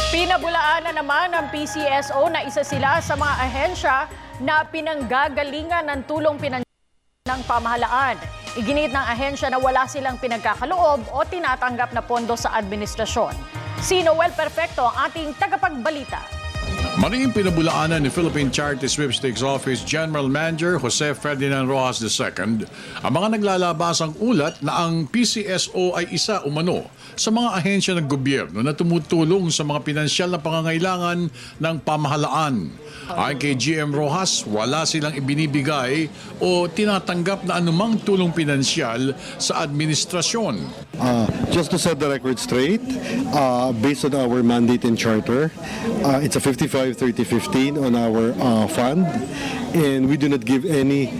Pinabulaan na naman ng PCSO na isa sila sa mga ahensya na pinanggagalingan ng tulong pinansyal ng pamahalaan. Iginit ng ahensya na wala silang pinagkakaloob o tinatanggap na pondo sa administrasyon. Si Noel Perfecto ang ating tagapagbalita. Maring pinabulaanan ni Philippine Charity Sweepstakes Office General Manager Jose Ferdinand Rojas II ang mga naglalabasang ulat na ang PCSO ay isa umano sa mga ahensya ng gobyerno na tumutulong sa mga pinansyal na pangangailangan ng pamahalaan. Ayon kay GM Rojas, wala silang ibinibigay o tinatanggap na anumang tulong pinansyal sa administrasyon. Just to set the record straight, based on our mandate and charter, it's a 55-30-15 on our fund, and we do not give any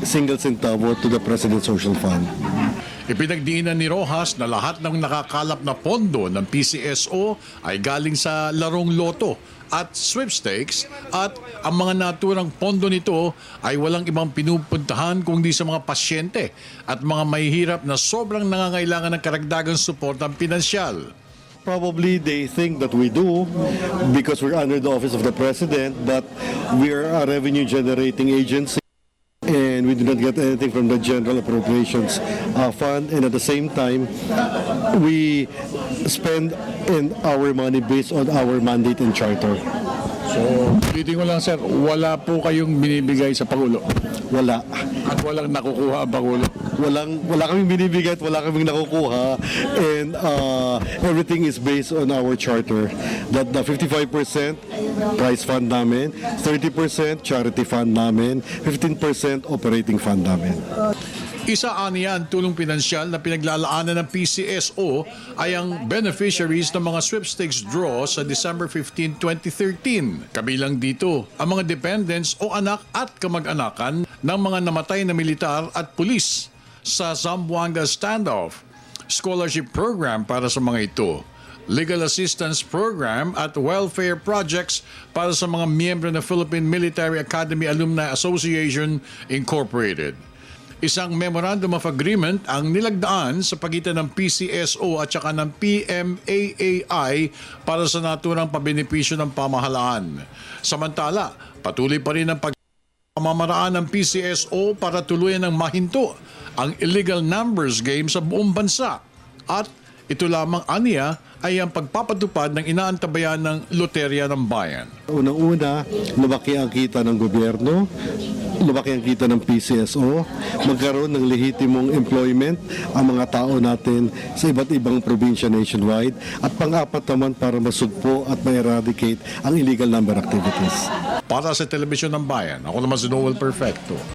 single centavo to the President's Social Fund. Ipinagdiinan ni Rojas na lahat ng nakakalap na pondo ng PCSO ay galing sa larong loto at sweepstakes at ang mga naturang pondo nito ay walang ibang pinupuntahan kundi sa mga pasyente at mga mahihirap na sobrang nangangailangan ng karagdagang suportang pinansyal. Probably they think that we do because we're under the office of the President, but we are a revenue generating agency. And we do not get anything from the General Appropriations Fund. And at the same time, we spend in our money based on our mandate and charter. So, ulitin ko lang sir, wala po kayong binibigay sa Pangulo? Wala. At walang nakukuha ang Pangulo? Wala kaming binibigay at wala kaming nakukuha. And everything is based on our charter. That the 55% prize fund namin, 30% charity fund namin, 15% operating fund namin. Isa aniyan tulong pinansyal na pinaglalaanan ng PCSO ay ang beneficiaries ng mga sweepstakes draw sa December 15, 2013. Kabilang dito ang mga dependents o anak at kamag-anakan ng mga namatay na militar at pulis sa Zamboanga standoff, scholarship program para sa mga ito, legal assistance program at welfare projects para sa mga miyembro ng Philippine Military Academy Alumni Association Incorporated. Isang Memorandum of Agreement ang nilagdaan sa pagitan ng PCSO at saka ng PMAAI para sa naturang pabenepisyo ng pamahalaan. Samantala, patuloy pa rin ang pamamaraan ng PCSO para tuluyan ng mahinto ang illegal numbers game sa buong bansa. At ito lamang aniya ay ang pagpapatupad ng inaantabayan ng Loterya ng Bayan. Unang-una, lumaki ang kita ng gobyerno, lumaki ang kita ng PCSO, magkaroon ng lehitimong employment ang mga tao natin sa iba't ibang probinsya nationwide, at pang-apat naman para masugpo at ma-eradicate ang illegal number activities. Para sa Telebisyon ng Bayan, ako naman si Noel Perfecto.